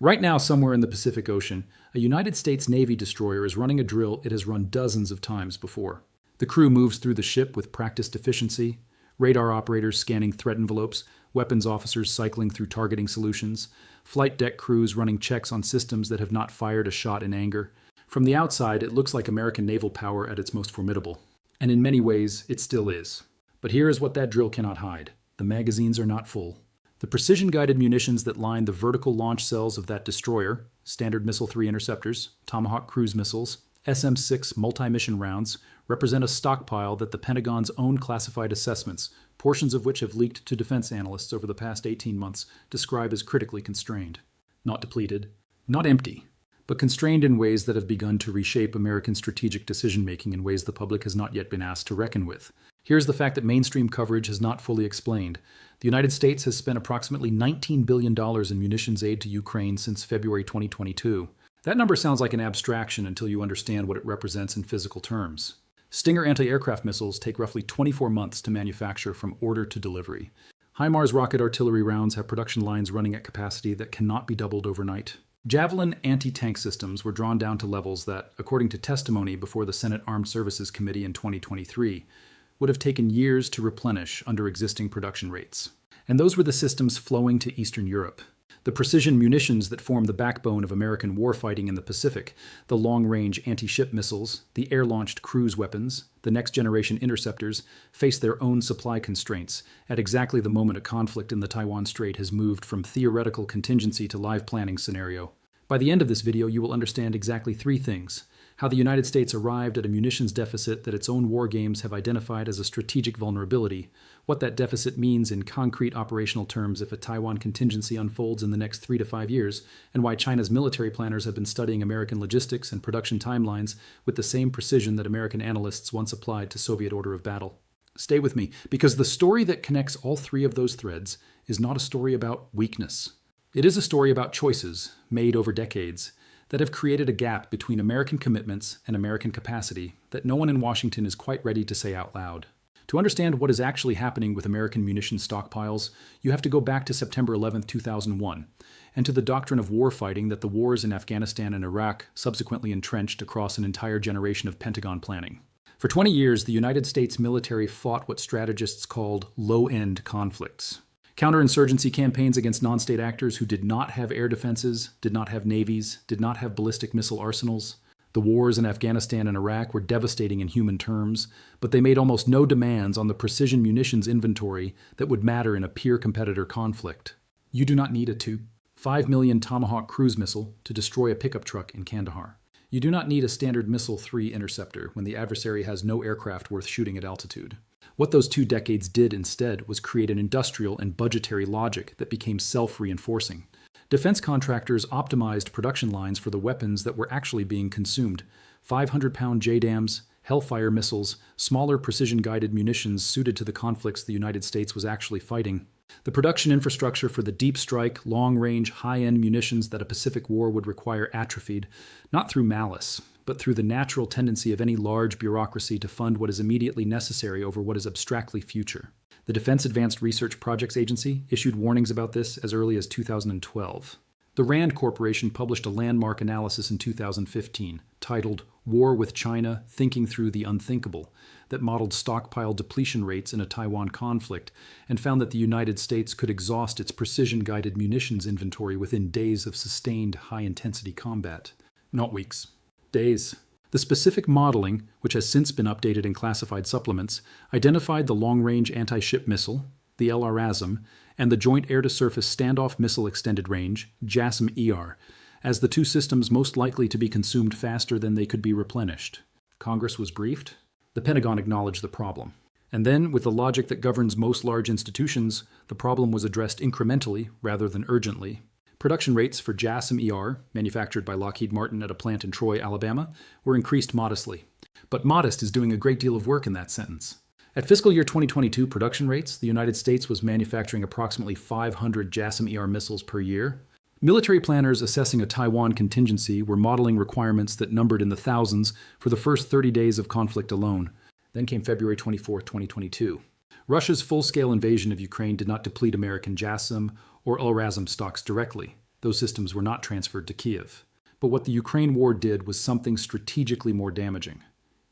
Right now, somewhere in the Pacific Ocean, a United States Navy destroyer is running a drill it has run dozens of times before. The crew moves through the ship with practiced efficiency, radar operators scanning threat envelopes, weapons officers cycling through targeting solutions, flight deck crews running checks on systems that have not fired a shot in anger. From the outside, it looks like American naval power at its most formidable. And in many ways, it still is. But here is what that drill cannot hide. The magazines are not full. The precision-guided munitions that line the vertical launch cells of that destroyer, Standard Missile-3 interceptors, Tomahawk cruise missiles, SM-6 multi-mission rounds, represent a stockpile that the Pentagon's own classified assessments, portions of which have leaked to defense analysts over the past 18 months, describe as critically constrained. Not depleted, not empty, but constrained in ways that have begun to reshape American strategic decision-making in ways the public has not yet been asked to reckon with. Here's the fact that mainstream coverage has not fully explained. The United States has spent approximately $19 billion in munitions aid to Ukraine since February 2022. That number sounds like an abstraction until you understand what it represents in physical terms. Stinger anti-aircraft missiles take roughly 24 months to manufacture from order to delivery. HIMARS rocket artillery rounds have production lines running at capacity that cannot be doubled overnight. Javelin anti-tank systems were drawn down to levels that, according to testimony before the Senate Armed Services Committee in 2023, would have taken years to replenish under existing production rates. And those were the systems flowing to Eastern Europe. The precision munitions that form the backbone of American warfighting in the Pacific, the long-range anti-ship missiles, the air-launched cruise weapons, the next-generation interceptors, face their own supply constraints at exactly the moment a conflict in the Taiwan Strait has moved from theoretical contingency to live planning scenario. By the end of this video, you will understand exactly three things: how the United States arrived at a munitions deficit that its own war games have identified as a strategic vulnerability, what that deficit means in concrete operational terms if a Taiwan contingency unfolds in the next 3 to 5 years, and why China's military planners have been studying American logistics and production timelines with the same precision that American analysts once applied to Soviet order of battle. Stay with me, because the story that connects all three of those threads is not a story about weakness. It is a story about choices made over decades that have created a gap between American commitments and American capacity that no one in Washington is quite ready to say out loud. To understand what is actually happening with American munitions stockpiles, you have to go back to September 11, 2001, and to the doctrine of warfighting that the wars in Afghanistan and Iraq subsequently entrenched across an entire generation of Pentagon planning. For 20 years, the United States military fought what strategists called low-end conflicts. Counterinsurgency campaigns against non-state actors who did not have air defenses, did not have navies, did not have ballistic missile arsenals. The wars in Afghanistan and Iraq were devastating in human terms, but they made almost no demands on the precision munitions inventory that would matter in a peer-competitor conflict. You do not need a 2.5 million Tomahawk cruise missile to destroy a pickup truck in Kandahar. You do not need a Standard Missile-3 interceptor when the adversary has no aircraft worth shooting at altitude. What those 2 decades did instead was create an industrial and budgetary logic that became self-reinforcing. Defense contractors optimized production lines for the weapons that were actually being consumed: 500-pound JDAMs, Hellfire missiles, smaller precision-guided munitions suited to the conflicts the United States was actually fighting. The production infrastructure for the deep strike, long-range, high-end munitions that a Pacific War would require atrophied, not through malice, but through the natural tendency of any large bureaucracy to fund what is immediately necessary over what is abstractly future. The Defense Advanced Research Projects Agency issued warnings about this as early as 2012. The RAND Corporation published a landmark analysis in 2015 titled War with China: Thinking Through the Unthinkable, that modeled stockpile depletion rates in a Taiwan conflict and found that the United States could exhaust its precision-guided munitions inventory within days of sustained high-intensity combat. Not weeks. Days. The specific modeling, which has since been updated in classified supplements, identified the long-range anti-ship missile, the LRASM, and the Joint Air-to-Surface Standoff Missile Extended Range, JASSM-ER, as the two systems most likely to be consumed faster than they could be replenished. Congress was briefed. The Pentagon acknowledged the problem. And then, with the logic that governs most large institutions, the problem was addressed incrementally rather than urgently. Production rates for JASSM-ER, manufactured by Lockheed Martin at a plant in Troy, Alabama, were increased modestly. But modest is doing a great deal of work in that sentence. At fiscal year 2022 production rates, the United States was manufacturing approximately 500 JASSM-ER missiles per year. Military planners assessing a Taiwan contingency were modeling requirements that numbered in the thousands for the first 30 days of conflict alone. Then came February 24, 2022. Russia's full-scale invasion of Ukraine did not deplete American JASSM or LRASM stocks directly. Those systems were not transferred to Kiev. But what the Ukraine war did was something strategically more damaging.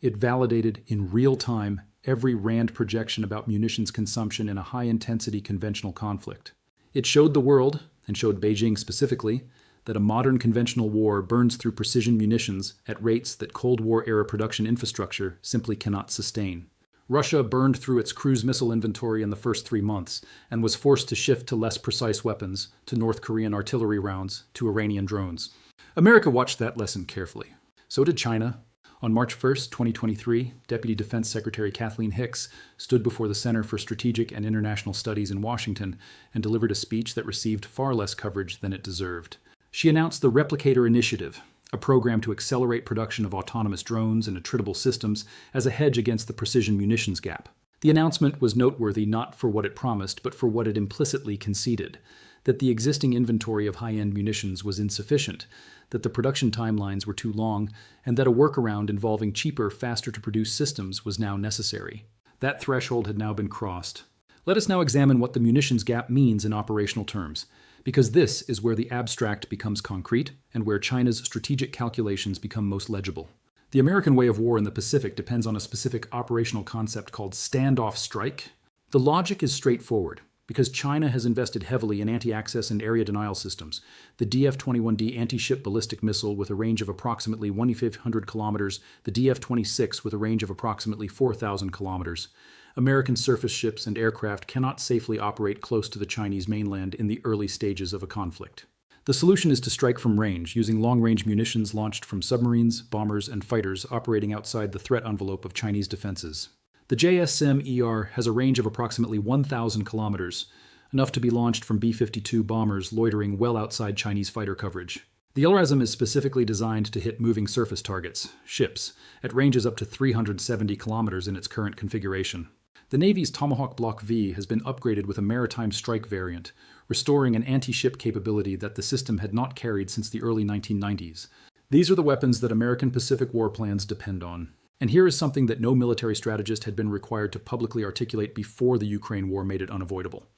It validated in real time every RAND projection about munitions consumption in a high-intensity conventional conflict. It showed the world, and showed Beijing specifically, that a modern conventional war burns through precision munitions at rates that Cold War-era production infrastructure simply cannot sustain. Russia burned through its cruise missile inventory in the first 3 months and was forced to shift to less precise weapons, to North Korean artillery rounds, to Iranian drones. America watched that lesson carefully. So did China. On March 1, 2023, Deputy Defense Secretary Kathleen Hicks stood before the Center for Strategic and International Studies in Washington and delivered a speech that received far less coverage than it deserved. She announced the Replicator Initiative, a program to accelerate production of autonomous drones and attritable systems as a hedge against the precision munitions gap. The announcement was noteworthy not for what it promised, but for what it implicitly conceded: that the existing inventory of high-end munitions was insufficient, that the production timelines were too long, and that a workaround involving cheaper, faster-to-produce systems was now necessary. That threshold had now been crossed. Let us now examine what the munitions gap means in operational terms, because this is where the abstract becomes concrete and where China's strategic calculations become most legible. The American way of war in the Pacific depends on a specific operational concept called standoff strike. The logic is straightforward. Because China has invested heavily in anti-access and area denial systems, the DF-21D anti-ship ballistic missile with a range of approximately 1,500 kilometers, the DF-26 with a range of approximately 4,000 kilometers, American surface ships and aircraft cannot safely operate close to the Chinese mainland in the early stages of a conflict. The solution is to strike from range, using long-range munitions launched from submarines, bombers, and fighters operating outside the threat envelope of Chinese defenses. The JSM-ER has a range of approximately 1,000 kilometers, enough to be launched from B-52 bombers loitering well outside Chinese fighter coverage. The LRASM is specifically designed to hit moving surface targets, ships, at ranges up to 370 kilometers in its current configuration. The Navy's Tomahawk Block V has been upgraded with a maritime strike variant, restoring an anti-ship capability that the system had not carried since the early 1990s. These are the weapons that American Pacific war plans depend on. And here is something that no military strategist had been required to publicly articulate before the Ukraine war made it unavoidable.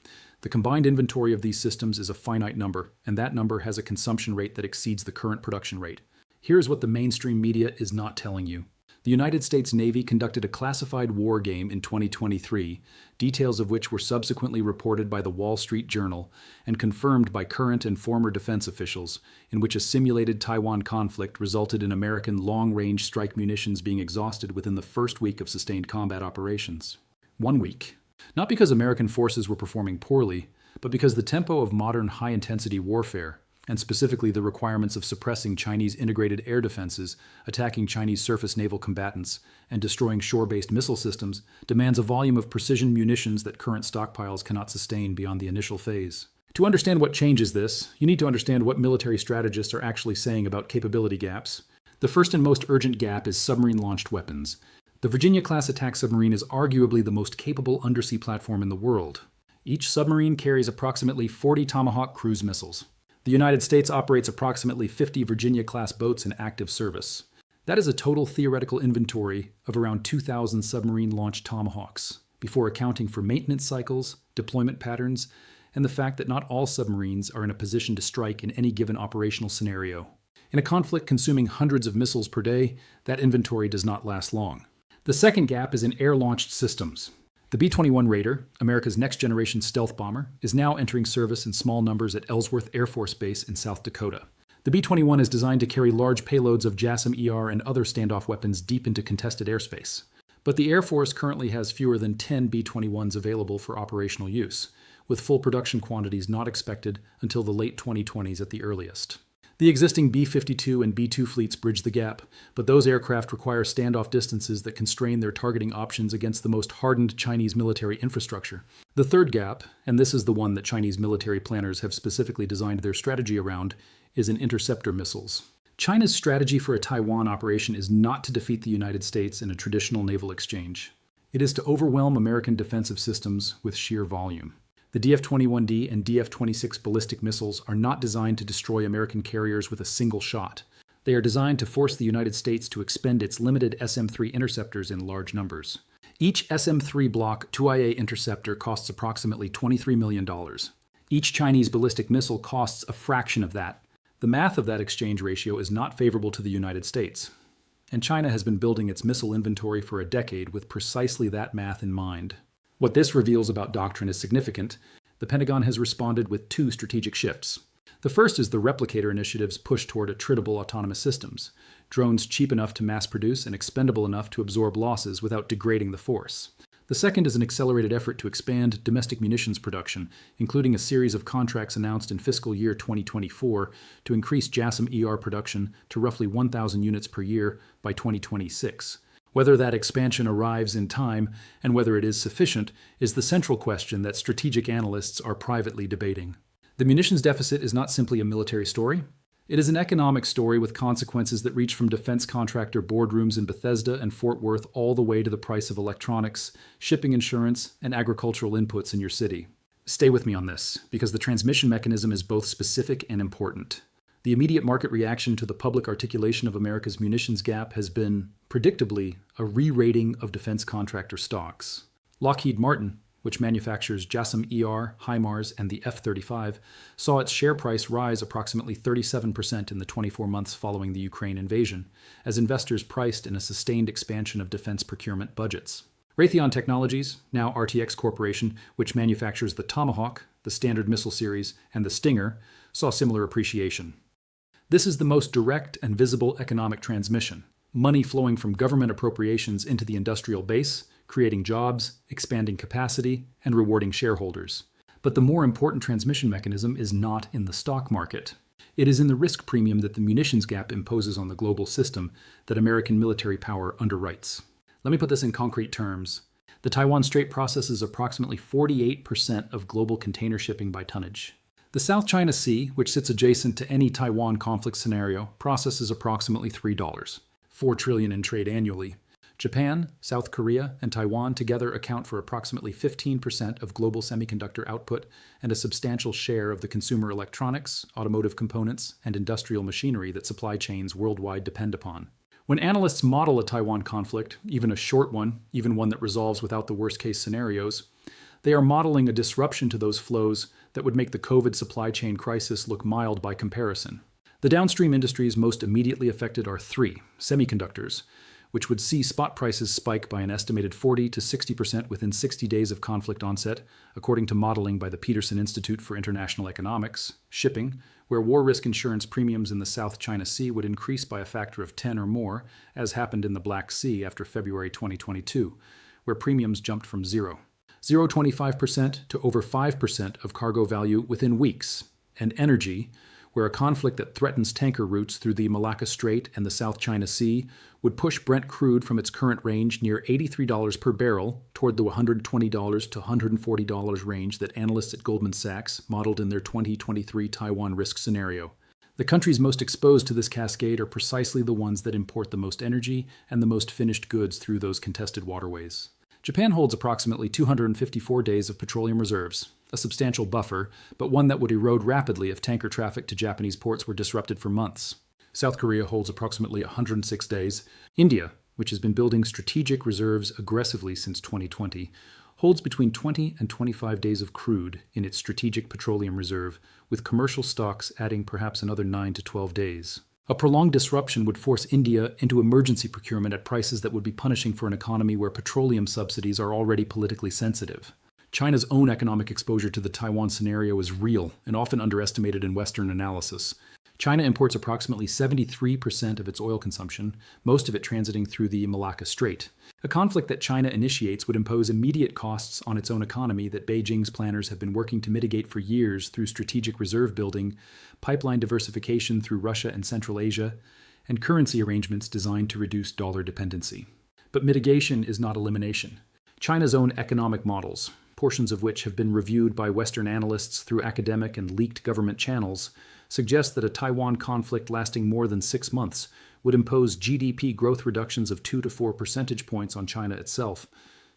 The combined inventory of these systems is a finite number, and that number has a consumption rate that exceeds the current production rate. Here's what the mainstream media is not telling you. The United States Navy conducted a classified war game in 2023, details of which were subsequently reported by the Wall Street Journal and confirmed by current and former defense officials, in which a simulated Taiwan conflict resulted in American long-range strike munitions being exhausted within the first week of sustained combat operations. 1 week. Not because American forces were performing poorly, but because the tempo of modern high-intensity warfare, and specifically the requirements of suppressing Chinese integrated air defenses, attacking Chinese surface naval combatants, and destroying shore-based missile systems, demands a volume of precision munitions that current stockpiles cannot sustain beyond the initial phase. To understand what changes this, you need to understand what military strategists are actually saying about capability gaps. The first and most urgent gap is submarine-launched weapons. The Virginia-class attack submarine is arguably the most capable undersea platform in the world. Each submarine carries approximately 40 Tomahawk cruise missiles. The United States operates approximately 50 Virginia-class boats in active service. That is a total theoretical inventory of around 2,000 submarine-launched Tomahawks, before accounting for maintenance cycles, deployment patterns, and the fact that not all submarines are in a position to strike in any given operational scenario. In a conflict consuming hundreds of missiles per day, that inventory does not last long. The second gap is in air-launched systems. The B-21 Raider, America's next-generation stealth bomber, is now entering service in small numbers at Ellsworth Air Force Base in South Dakota. The B-21 is designed to carry large payloads of JASSM-ER and other standoff weapons deep into contested airspace. But the Air Force currently has fewer than 10 B-21s available for operational use, with full production quantities not expected until the late 2020s at the earliest. The existing B-52 and B-2 fleets bridge the gap, but those aircraft require standoff distances that constrain their targeting options against the most hardened Chinese military infrastructure. The third gap, and this is the one that Chinese military planners have specifically designed their strategy around, is in interceptor missiles. China's strategy for a Taiwan operation is not to defeat the United States in a traditional naval exchange. It is to overwhelm American defensive systems with sheer volume. The DF-21D and DF-26 ballistic missiles are not designed to destroy American carriers with a single shot. They are designed to force the United States to expend its limited SM-3 interceptors in large numbers. Each SM-3 Block 2IA interceptor costs approximately $23 million. Each Chinese ballistic missile costs a fraction of that. The math of that exchange ratio is not favorable to the United States. And China has been building its missile inventory for a decade with precisely that math in mind. What this reveals about doctrine is significant. The Pentagon has responded with two strategic shifts. The first is the Replicator initiative's push toward attritable autonomous systems, drones cheap enough to mass produce and expendable enough to absorb losses without degrading the force. The second is an accelerated effort to expand domestic munitions production, including a series of contracts announced in fiscal year 2024 to increase JASSM-ER production to roughly 1,000 units per year by 2026. Whether that expansion arrives in time and whether it is sufficient is the central question that strategic analysts are privately debating. The munitions deficit is not simply a military story. It is an economic story with consequences that reach from defense contractor boardrooms in Bethesda and Fort Worth all the way to the price of electronics, shipping insurance, and agricultural inputs in your city. Stay with me on this, because the transmission mechanism is both specific and important. The immediate market reaction to the public articulation of America's munitions gap has been, predictably, a re-rating of defense contractor stocks. Lockheed Martin, which manufactures JASSM-ER, HIMARS, and the F-35, saw its share price rise approximately 37% in the 24 months following the Ukraine invasion, as investors priced in a sustained expansion of defense procurement budgets. Raytheon Technologies, now RTX Corporation, which manufactures the Tomahawk, the Standard Missile Series, and the Stinger, saw similar appreciation. This is the most direct and visible economic transmission, money flowing from government appropriations into the industrial base, creating jobs, expanding capacity, and rewarding shareholders. But the more important transmission mechanism is not in the stock market. It is in the risk premium that the munitions gap imposes on the global system that American military power underwrites. Let me put this in concrete terms. The Taiwan Strait processes approximately 48% of global container shipping by tonnage. The South China Sea, which sits adjacent to any Taiwan conflict scenario, processes approximately $3, $4 trillion in trade annually. Japan, South Korea, and Taiwan together account for approximately 15% of global semiconductor output and a substantial share of the consumer electronics, automotive components, and industrial machinery that supply chains worldwide depend upon. When analysts model a Taiwan conflict, even a short one, even one that resolves without the worst-case scenarios, they are modeling a disruption to those flows that would make the COVID supply chain crisis look mild by comparison. The downstream industries most immediately affected are three: semiconductors, which would see spot prices spike by an estimated 40 to 60% within 60 days of conflict onset, according to modeling by the Peterson Institute for International Economics; shipping, where war risk insurance premiums in the South China Sea would increase by a factor of 10 or more, as happened in the Black Sea after February 2022, where premiums jumped from 0.25% to over 5% of cargo value within weeks; and energy, where a conflict that threatens tanker routes through the Malacca Strait and the South China Sea would push Brent crude from its current range near $83 per barrel toward the $120 to $140 range that analysts at Goldman Sachs modeled in their 2023 Taiwan risk scenario. The countries most exposed to this cascade are precisely the ones that import the most energy and the most finished goods through those contested waterways. Japan holds approximately 254 days of petroleum reserves, a substantial buffer, but one that would erode rapidly if tanker traffic to Japanese ports were disrupted for months. South Korea holds approximately 106 days. India, which has been building strategic reserves aggressively since 2020, holds between 20 and 25 days of crude in its strategic petroleum reserve, with commercial stocks adding perhaps another 9 to 12 days. A prolonged disruption would force India into emergency procurement at prices that would be punishing for an economy where petroleum subsidies are already politically sensitive. China's own economic exposure to the Taiwan scenario is real and often underestimated in Western analysis. China imports approximately 73% of its oil consumption, most of it transiting through the Malacca Strait. A conflict that China initiates would impose immediate costs on its own economy that Beijing's planners have been working to mitigate for years through strategic reserve building, pipeline diversification through Russia and Central Asia, and currency arrangements designed to reduce dollar dependency. But mitigation is not elimination. China's own economic models, portions of which have been reviewed by Western analysts through academic and leaked government channels, suggest that a Taiwan conflict lasting more than 6 months would impose GDP growth reductions of 2 to 4 percentage points on China itself,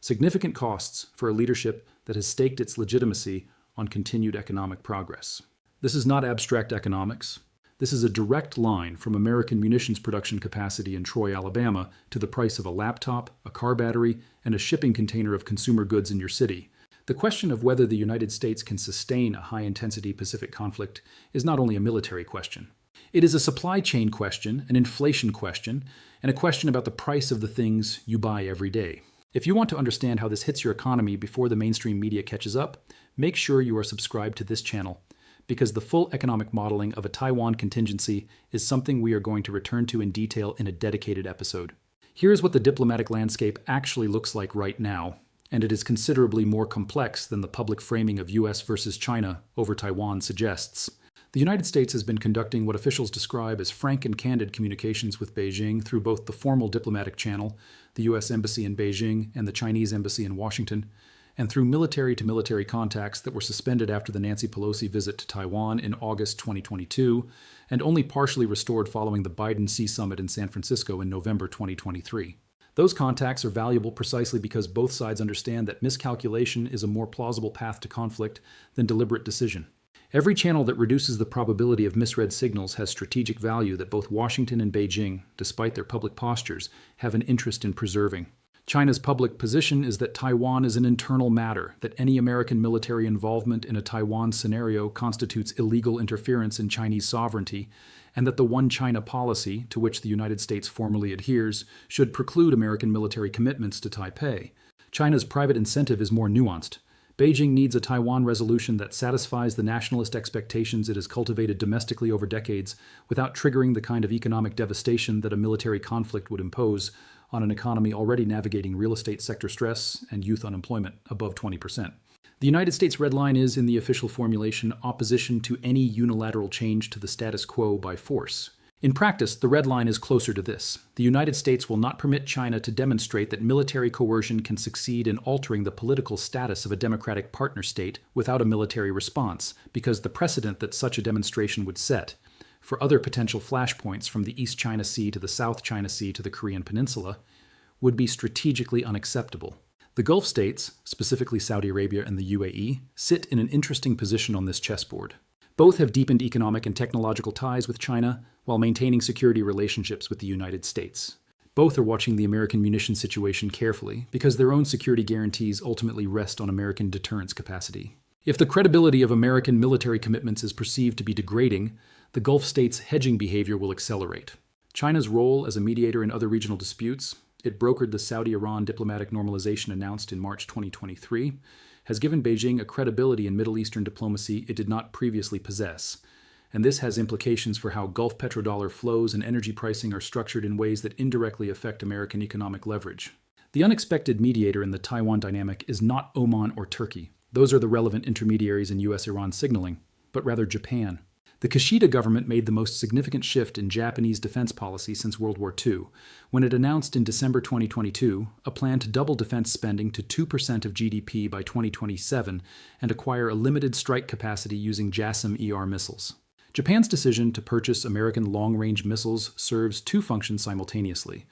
significant costs for a leadership that has staked its legitimacy on continued economic progress. This is not abstract economics. This is a direct line from American munitions production capacity in Troy, Alabama, to the price of a laptop, a car battery, and a shipping container of consumer goods in your city. The question of whether the United States can sustain a high-intensity Pacific conflict is not only a military question. It is a supply chain question, an inflation question, and a question about the price of the things you buy every day. If you want to understand how this hits your economy before the mainstream media catches up, make sure you are subscribed to this channel, because the full economic modeling of a Taiwan contingency is something we are going to return to in detail in a dedicated episode. Here's what the diplomatic landscape actually looks like right now, and it is considerably more complex than the public framing of US versus China over Taiwan suggests. The United States has been conducting what officials describe as frank and candid communications with Beijing through both the formal diplomatic channel, the US Embassy in Beijing and the Chinese Embassy in Washington, and through military-to-military contacts that were suspended after the Nancy Pelosi visit to Taiwan in August 2022, and only partially restored following the Biden-Xi summit in San Francisco in November 2023. Those contacts are valuable precisely because both sides understand that miscalculation is a more plausible path to conflict than deliberate decision. Every channel that reduces the probability of misread signals has strategic value that both Washington and Beijing, despite their public postures, have an interest in preserving. China's public position is that Taiwan is an internal matter, that any American military involvement in a Taiwan scenario constitutes illegal interference in Chinese sovereignty, and that the One China policy, to which the United States formally adheres, should preclude American military commitments to Taipei. China's private incentive is more nuanced. Beijing needs a Taiwan resolution that satisfies the nationalist expectations it has cultivated domestically over decades without triggering the kind of economic devastation that a military conflict would impose on an economy already navigating real estate sector stress and youth unemployment above 20%. The United States red line is, in the official formulation, opposition to any unilateral change to the status quo by force. In practice, the red line is closer to this. The United States will not permit China to demonstrate that military coercion can succeed in altering the political status of a democratic partner state without a military response, because the precedent that such a demonstration would set for other potential flashpoints from the East China Sea to the South China Sea to the Korean Peninsula would be strategically unacceptable. The Gulf states, specifically Saudi Arabia and the UAE, sit in an interesting position on this chessboard. Both have deepened economic and technological ties with China while maintaining security relationships with the United States. Both are watching the American munitions situation carefully because their own security guarantees ultimately rest on American deterrence capacity. If the credibility of American military commitments is perceived to be degrading, the Gulf states' hedging behavior will accelerate. China's role as a mediator in other regional disputes, it brokered the Saudi-Iran diplomatic normalization announced in March 2023, has given Beijing a credibility in Middle Eastern diplomacy it did not previously possess. And this has implications for how Gulf petrodollar flows and energy pricing are structured in ways that indirectly affect American economic leverage. The unexpected mediator in the Taiwan dynamic is not Oman or Turkey. Those are the relevant intermediaries in US-Iran signaling, but rather Japan. The Kishida government made the most significant shift in Japanese defense policy since World War II, when it announced in December 2022 a plan to double defense spending to 2% of GDP by 2027 and acquire a limited strike capacity using JASSM-ER missiles. Japan's decision to purchase American long-range missiles serves two functions simultaneously.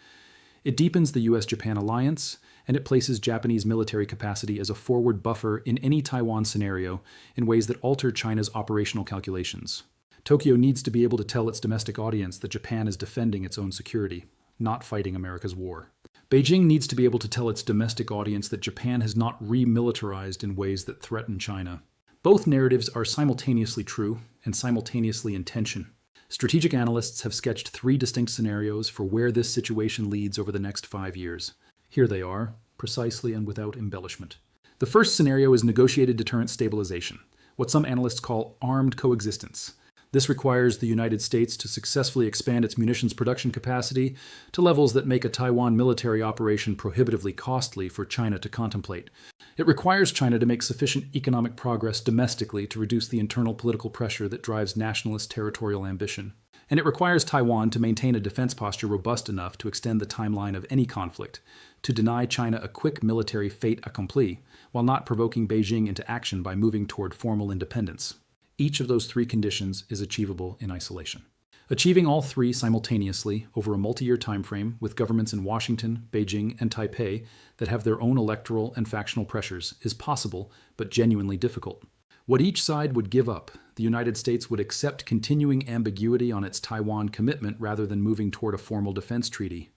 It deepens the US-Japan alliance, and it places Japanese military capacity as a forward buffer in any Taiwan scenario in ways that alter China's operational calculations. Tokyo needs to be able to tell its domestic audience that Japan is defending its own security, not fighting America's war. Beijing needs to be able to tell its domestic audience that Japan has not remilitarized in ways that threaten China. Both narratives are simultaneously true and simultaneously in tension. Strategic analysts have sketched three distinct scenarios for where this situation leads over the next 5 years. Here they are, precisely and without embellishment. The first scenario is negotiated deterrent stabilization, what some analysts call armed coexistence. This requires the United States to successfully expand its munitions production capacity to levels that make a Taiwan military operation prohibitively costly for China to contemplate. It requires China to make sufficient economic progress domestically to reduce the internal political pressure that drives nationalist territorial ambition. And it requires Taiwan to maintain a defense posture robust enough to extend the timeline of any conflict, to deny China a quick military fait accompli, while not provoking Beijing into action by moving toward formal independence. Each of those three conditions is achievable in isolation. Achieving all three simultaneously over a multi-year timeframe with governments in Washington, Beijing, and Taipei that have their own electoral and factional pressures is possible, but genuinely difficult. What each side would give up, the United States would accept continuing ambiguity on its Taiwan commitment rather than moving toward a formal defense treaty.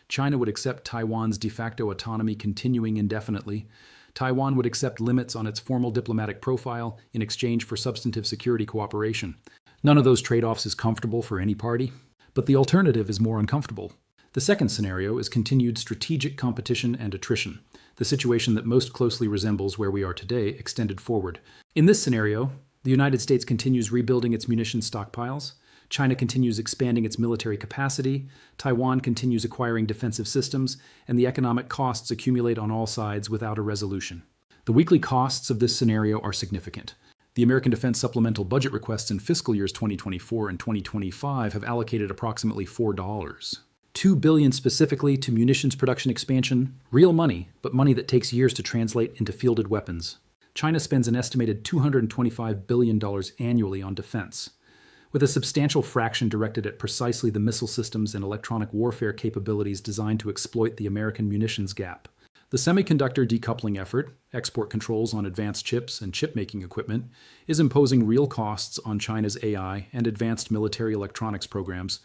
China would accept Taiwan's de facto autonomy continuing indefinitely. Taiwan would accept limits on its formal diplomatic profile in exchange for substantive security cooperation. None of those trade-offs is comfortable for any party, but the alternative is more uncomfortable. The second scenario is continued strategic competition and attrition, the situation that most closely resembles where we are today extended forward. In this scenario, the United States continues rebuilding its munitions stockpiles, China continues expanding its military capacity, Taiwan continues acquiring defensive systems, and the economic costs accumulate on all sides without a resolution. The weekly costs of this scenario are significant. The American Defense Supplemental Budget requests in fiscal years 2024 and 2025 have allocated approximately $4. $2 billion specifically to munitions production expansion, real money, but money that takes years to translate into fielded weapons. China spends an estimated $225 billion annually on defense, with a substantial fraction directed at precisely the missile systems and electronic warfare capabilities designed to exploit the American munitions gap. The semiconductor decoupling effort, export controls on advanced chips and chip-making equipment, is imposing real costs on China's AI and advanced military electronics programs,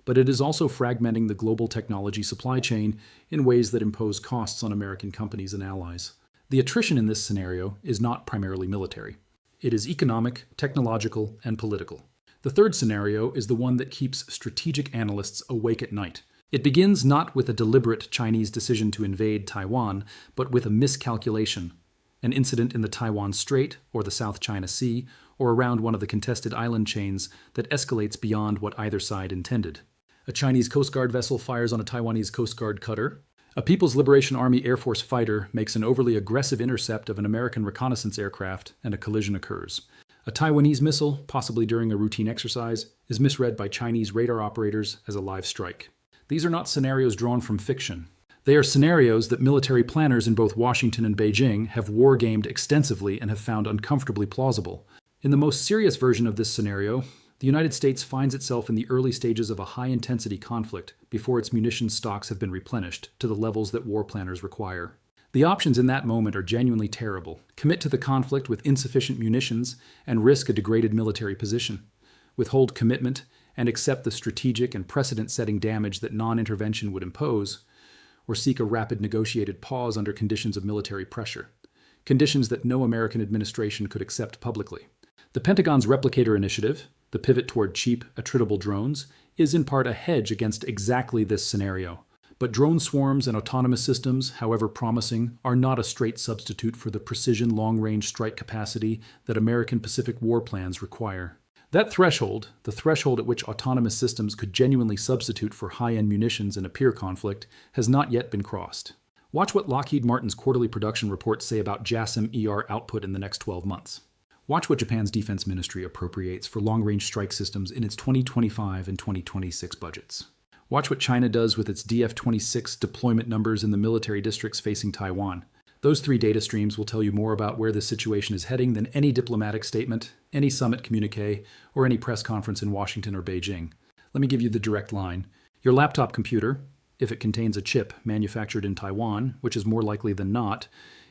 but it is also fragmenting the global technology supply chain in ways that impose costs on American companies and allies. The attrition in this scenario is not primarily military. It is economic, technological, and political. The third scenario is the one that keeps strategic analysts awake at night. It begins not with a deliberate Chinese decision to invade Taiwan, but with a miscalculation, an incident in the Taiwan Strait or the South China Sea, or around one of the contested island chains that escalates beyond what either side intended. A Chinese Coast Guard vessel fires on a Taiwanese Coast Guard cutter. A People's Liberation Army Air Force fighter makes an overly aggressive intercept of an American reconnaissance aircraft, and a collision occurs. A Taiwanese missile, possibly during a routine exercise, is misread by Chinese radar operators as a live strike. These are not scenarios drawn from fiction. They are scenarios that military planners in both Washington and Beijing have war-gamed extensively and have found uncomfortably plausible. In the most serious version of this scenario, the United States finds itself in the early stages of a high-intensity conflict before its munitions stocks have been replenished to the levels that war planners require. The options in that moment are genuinely terrible. Commit to the conflict with insufficient munitions and risk a degraded military position. Withhold commitment and accept the strategic and precedent-setting damage that non-intervention would impose, or seek a rapid negotiated pause under conditions of military pressure, conditions that no American administration could accept publicly. The Pentagon's Replicator Initiative, the pivot toward cheap, attritable drones, is in part a hedge against exactly this scenario. But drone swarms and autonomous systems, however promising, are not a straight substitute for the precision long-range strike capacity that American Pacific war plans require. That threshold, the threshold at which autonomous systems could genuinely substitute for high-end munitions in a peer conflict, has not yet been crossed. Watch what Lockheed Martin's quarterly production reports say about JASSM-ER output in the next 12 months. Watch what Japan's defense ministry appropriates for long-range strike systems in its 2025 and 2026 budgets. Watch what China does with its DF-26 deployment numbers in the military districts facing Taiwan. Those three data streams will tell you more about where the situation is heading than any diplomatic statement, any summit communique, or any press conference in Washington or Beijing. Let me give you the direct line. Your laptop computer, if it contains a chip manufactured in Taiwan, which is more likely than not,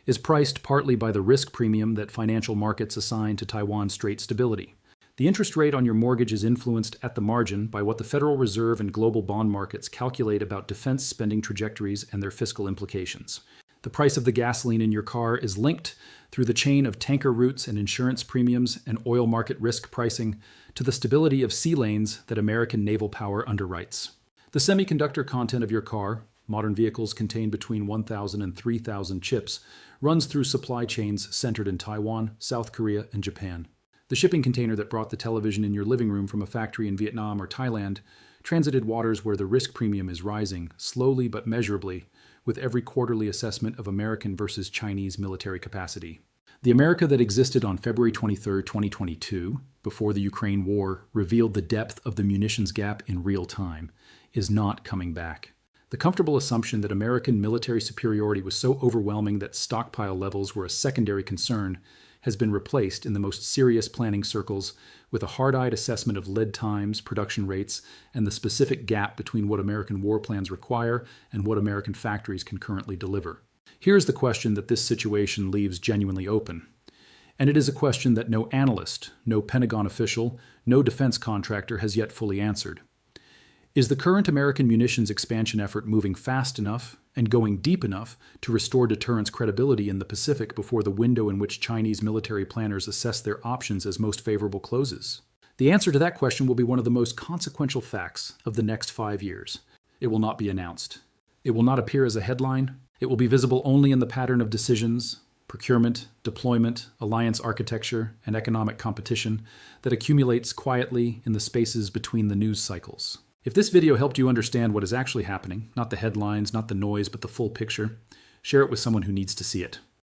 is priced partly by the risk premium that financial markets assign to Taiwan's Strait stability. The interest rate on your mortgage is influenced at the margin by what the Federal Reserve and global bond markets calculate about defense spending trajectories and their fiscal implications. The price of the gasoline in your car is linked through the chain of tanker routes and insurance premiums and oil market risk pricing to the stability of sea lanes that American naval power underwrites. The semiconductor content of your car, modern vehicles contain between 1,000 and 3,000 chips, runs through supply chains centered in Taiwan, South Korea, and Japan. The shipping container that brought the television in your living room from a factory in Vietnam or Thailand transited waters where the risk premium is rising, slowly but measurably, with every quarterly assessment of American versus Chinese military capacity. The America that existed on February 23, 2022, before the Ukraine war revealed the depth of the munitions gap in real time, is not coming back. The comfortable assumption that American military superiority was so overwhelming that stockpile levels were a secondary concern has been replaced in the most serious planning circles with a hard-eyed assessment of lead times, production rates, and the specific gap between what American war plans require and what American factories can currently deliver. Here's the question that this situation leaves genuinely open. And it is a question that no analyst, no Pentagon official, no defense contractor has yet fully answered. Is the current American munitions expansion effort moving fast enough and going deep enough to restore deterrence credibility in the Pacific before the window in which Chinese military planners assess their options as most favorable closes? The answer to that question will be one of the most consequential facts of the next 5 years. It will not be announced. It will not appear as a headline. It will be visible only in the pattern of decisions, procurement, deployment, alliance architecture, and economic competition that accumulates quietly in the spaces between the news cycles. If this video helped you understand what is actually happening, not the headlines, not the noise, but the full picture, share it with someone who needs to see it.